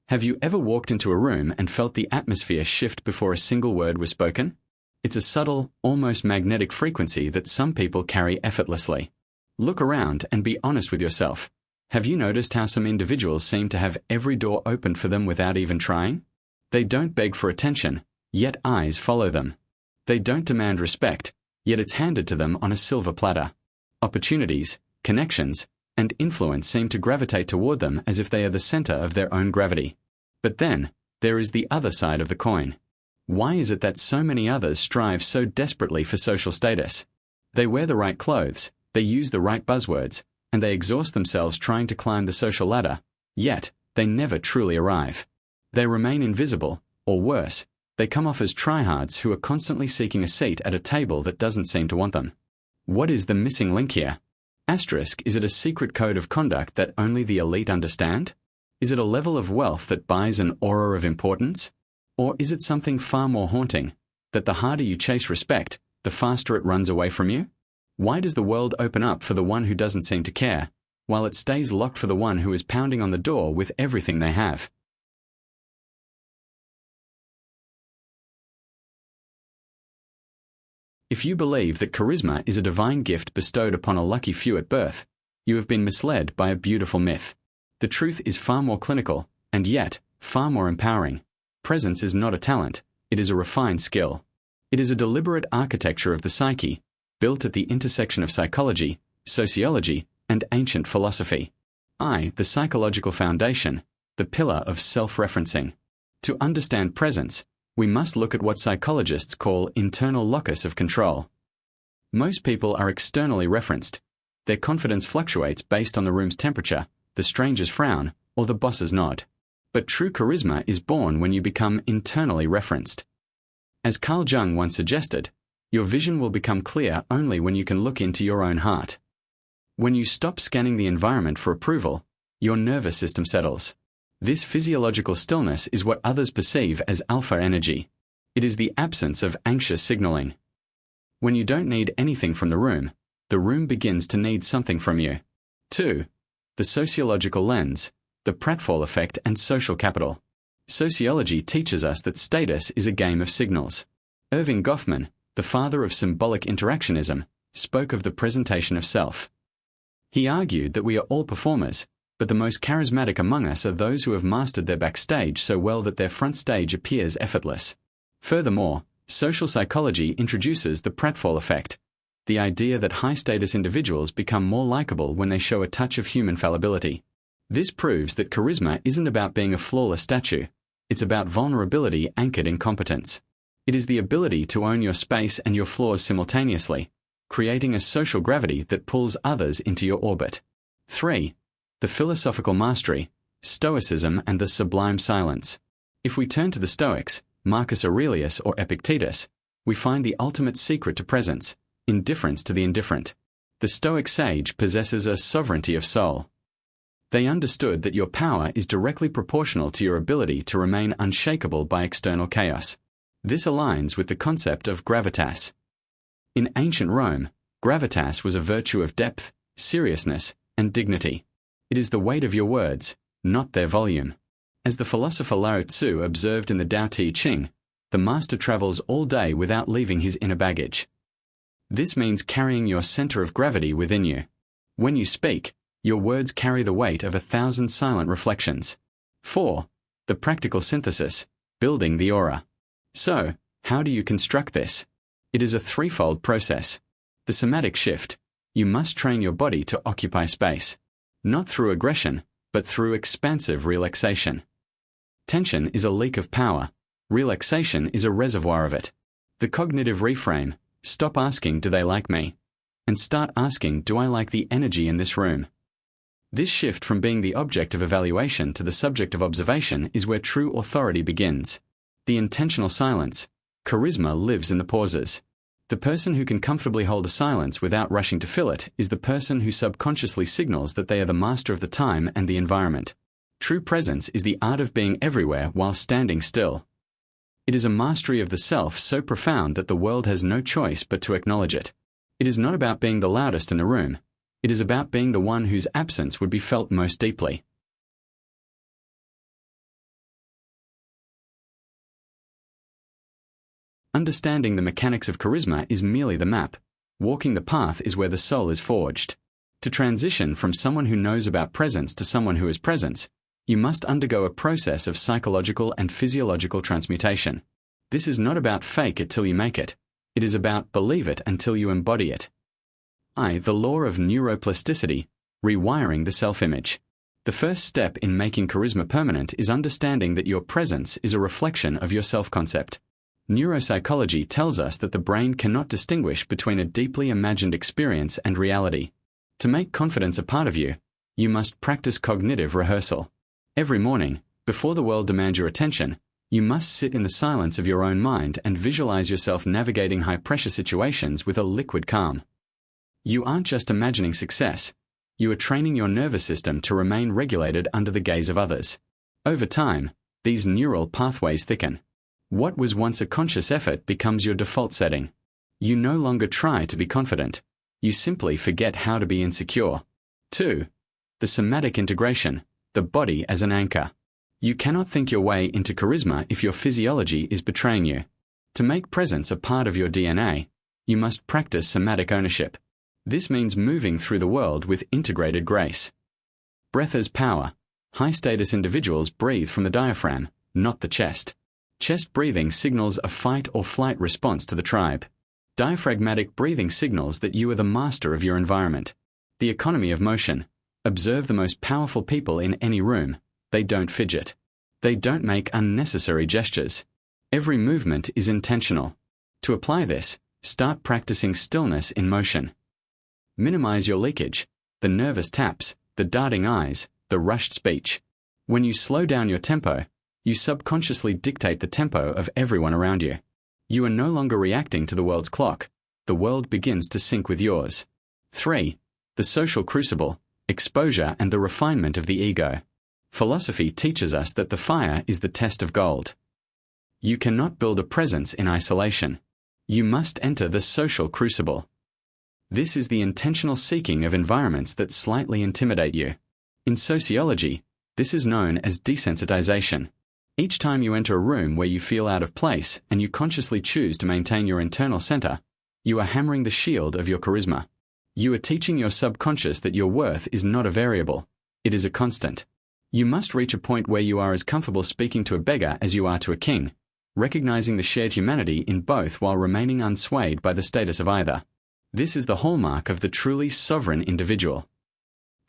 Have you ever walked into a room and felt the atmosphere shift before a single word was spoken? It's a subtle, almost magnetic frequency that some people carry effortlessly. Look around and be honest with yourself. Have you noticed how some individuals seem to have every door opened for them without even trying? They don't beg for attention, yet eyes follow them. They don't demand respect, yet it's handed to them on a silver platter. Opportunities, connections, and influence seem to gravitate toward them as if they are the center of their own gravity. But then, there is the other side of the coin. Why is it that so many others strive so desperately for social status? They wear the right clothes, they use the right buzzwords, and they exhaust themselves trying to climb the social ladder, yet they never truly arrive. They remain invisible, or worse, they come off as tryhards who are constantly seeking a seat at a table that doesn't seem to want them. What is the missing link here? Asterisk, is it a secret code of conduct that only the elite understand? Is it a level of wealth that buys an aura of importance? Or is it something far more haunting, that the harder you chase respect, the faster it runs away from you? Why does the world open up for the one who doesn't seem to care, while it stays locked for the one who is pounding on the door with everything they have? If you believe that charisma is a divine gift bestowed upon a lucky few at birth, you have been misled by a beautiful myth. The truth is far more clinical, and yet, far more empowering. Presence is not a talent, it is a refined skill. It is a deliberate architecture of the psyche, built at the intersection of psychology, sociology, and ancient philosophy. The psychological foundation, the pillar of self-referencing. To understand presence, we must look at what psychologists call internal locus of control. Most people are externally referenced. Their confidence fluctuates based on the room's temperature, the stranger's frown, or the boss's nod. But true charisma is born when you become internally referenced. As Carl Jung once suggested, your vision will become clear only when you can look into your own heart. When you stop scanning the environment for approval, your nervous system settles. This physiological stillness is what others perceive as alpha energy. It is the absence of anxious signaling. When you don't need anything from the room begins to need something from you. 2. The sociological lens, the pratfall effect and social capital. Sociology teaches us that status is a game of signals. Irving Goffman, the father of symbolic interactionism, spoke of the presentation of self. He argued that we are all performers, but the most charismatic among us are those who have mastered their backstage so well that their front stage appears effortless. Furthermore, social psychology introduces the pratfall effect, the idea that high-status individuals become more likable when they show a touch of human fallibility. This proves that charisma isn't about being a flawless statue, it's about vulnerability anchored in competence. It is the ability to own your space and your flaws simultaneously, creating a social gravity that pulls others into your orbit. 3. The philosophical mastery, stoicism and the sublime silence. If we turn to the Stoics, Marcus Aurelius or Epictetus, we find the ultimate secret to presence, indifference to the indifferent. The Stoic sage possesses a sovereignty of soul. They understood that your power is directly proportional to your ability to remain unshakable by external chaos. This aligns with the concept of gravitas. In ancient Rome, gravitas was a virtue of depth, seriousness, and dignity. It is the weight of your words, not their volume. As the philosopher Lao Tzu observed in the Tao Te Ching, the master travels all day without leaving his inner baggage. This means carrying your center of gravity within you. When you speak, your words carry the weight of 1,000 silent reflections. 4. The practical synthesis, building the aura. So, how do you construct this? It is a threefold process. The somatic shift. You must train your body to occupy space. Not through aggression, but through expansive relaxation. Tension is a leak of power. Relaxation is a reservoir of it. The cognitive reframe, stop asking, do they like me? And start asking, do I like the energy in this room? This shift from being the object of evaluation to the subject of observation is where true authority begins. The intentional silence. Charisma lives in the pauses. The person who can comfortably hold a silence without rushing to fill it is the person who subconsciously signals that they are the master of the time and the environment. True presence is the art of being everywhere while standing still. It is a mastery of the self so profound that the world has no choice but to acknowledge it. It is not about being the loudest in the room. It is about being the one whose absence would be felt most deeply. Understanding the mechanics of charisma is merely the map. Walking the path is where the soul is forged. To transition from someone who knows about presence to someone who is presence, you must undergo a process of psychological and physiological transmutation. This is not about fake it till you make it. It is about believe it until you embody it. The law of neuroplasticity, rewiring the self-image. The first step in making charisma permanent is understanding that your presence is a reflection of your self-concept. Neuropsychology tells us that the brain cannot distinguish between a deeply imagined experience and reality. To make confidence a part of you, you must practice cognitive rehearsal. Every morning, before the world demands your attention, you must sit in the silence of your own mind and visualize yourself navigating high-pressure situations with a liquid calm. You aren't just imagining success. You are training your nervous system to remain regulated under the gaze of others. Over time, these neural pathways thicken. What was once a conscious effort becomes your default setting. You no longer try to be confident. You simply forget how to be insecure. 2. The somatic integration, the body as an anchor. You cannot think your way into charisma if your physiology is betraying you. To make presence a part of your DNA, you must practice somatic ownership. This means moving through the world with integrated grace. Breath as power. High-status individuals breathe from the diaphragm, not the chest. Chest breathing signals a fight or flight response to the tribe. Diaphragmatic breathing signals that you are the master of your environment. The economy of motion. Observe the most powerful people in any room. They don't fidget. They don't make unnecessary gestures. Every movement is intentional. To apply this, start practicing stillness in motion. Minimize your leakage, the nervous taps, the darting eyes, the rushed speech. When you slow down your tempo, you subconsciously dictate the tempo of everyone around you. You are no longer reacting to the world's clock. The world begins to sync with yours. 3. The social crucible, exposure and the refinement of the ego. Philosophy teaches us that the fire is the test of gold. You cannot build a presence in isolation. You must enter the social crucible. This is the intentional seeking of environments that slightly intimidate you. In sociology, this is known as desensitization. Each time you enter a room where you feel out of place and you consciously choose to maintain your internal center, you are hammering the shield of your charisma. You are teaching your subconscious that your worth is not a variable. It is a constant. You must reach a point where you are as comfortable speaking to a beggar as you are to a king, recognizing the shared humanity in both while remaining unswayed by the status of either. This is the hallmark of the truly sovereign individual.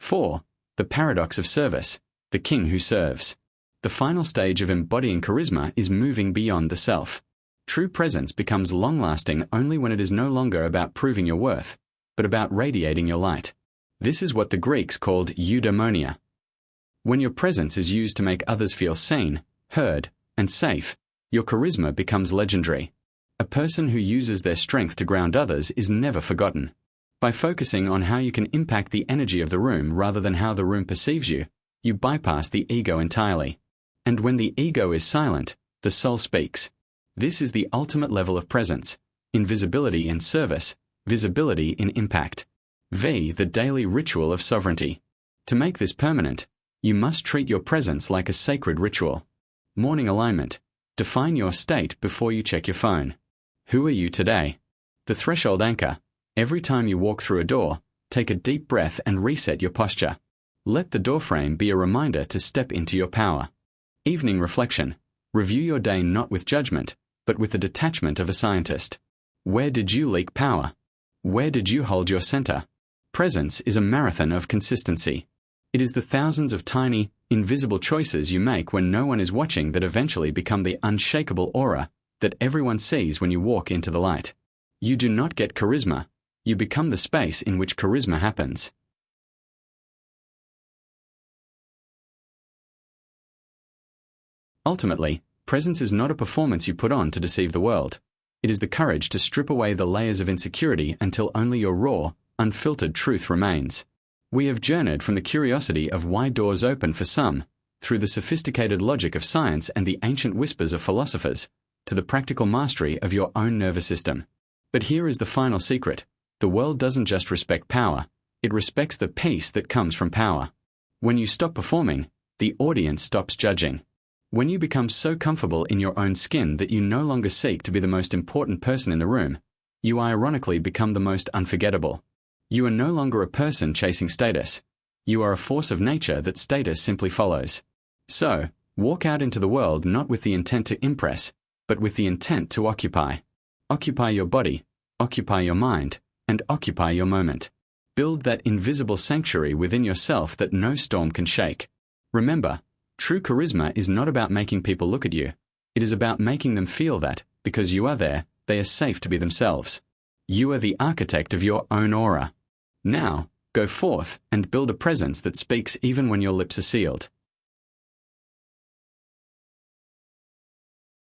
4. The paradox of service, the king who serves. The final stage of embodying charisma is moving beyond the self. True presence becomes long-lasting only when it is no longer about proving your worth, but about radiating your light. This is what the Greeks called eudaimonia. When your presence is used to make others feel seen, heard, and safe, your charisma becomes legendary. A person who uses their strength to ground others is never forgotten. By focusing on how you can impact the energy of the room rather than how the room perceives you, you bypass the ego entirely. And when the ego is silent, the soul speaks. This is the ultimate level of presence, invisibility in service, visibility in impact. The daily ritual of sovereignty. To make this permanent, you must treat your presence like a sacred ritual. Morning alignment. Define your state before you check your phone. Who are you today? The threshold anchor. Every time you walk through a door, take a deep breath and reset your posture. Let the doorframe be a reminder to step into your power. Evening reflection. Review your day not with judgment, but with the detachment of a scientist. Where did you leak power? Where did you hold your center? Presence is a marathon of consistency. It is the thousands of tiny, invisible choices you make when no one is watching that eventually become the unshakable aura that everyone sees when you walk into the light. You do not get charisma. You become the space in which charisma happens. Ultimately, presence is not a performance you put on to deceive the world. It is the courage to strip away the layers of insecurity until only your raw, unfiltered truth remains. We have journeyed from the curiosity of why doors open for some, through the sophisticated logic of science and the ancient whispers of philosophers, to the practical mastery of your own nervous system. But here is the final secret. The world doesn't just respect power, it respects the peace that comes from power. When you stop performing, the audience stops judging. When you become so comfortable in your own skin that you no longer seek to be the most important person in the room, you ironically become the most unforgettable. You are no longer a person chasing status. You are a force of nature that status simply follows. So, walk out into the world not with the intent to impress, but with the intent to occupy. Occupy your body, occupy your mind, and occupy your moment. Build that invisible sanctuary within yourself that no storm can shake. Remember, true charisma is not about making people look at you. It is about making them feel that, because you are there, they are safe to be themselves. You are the architect of your own aura. Now, go forth and build a presence that speaks even when your lips are sealed.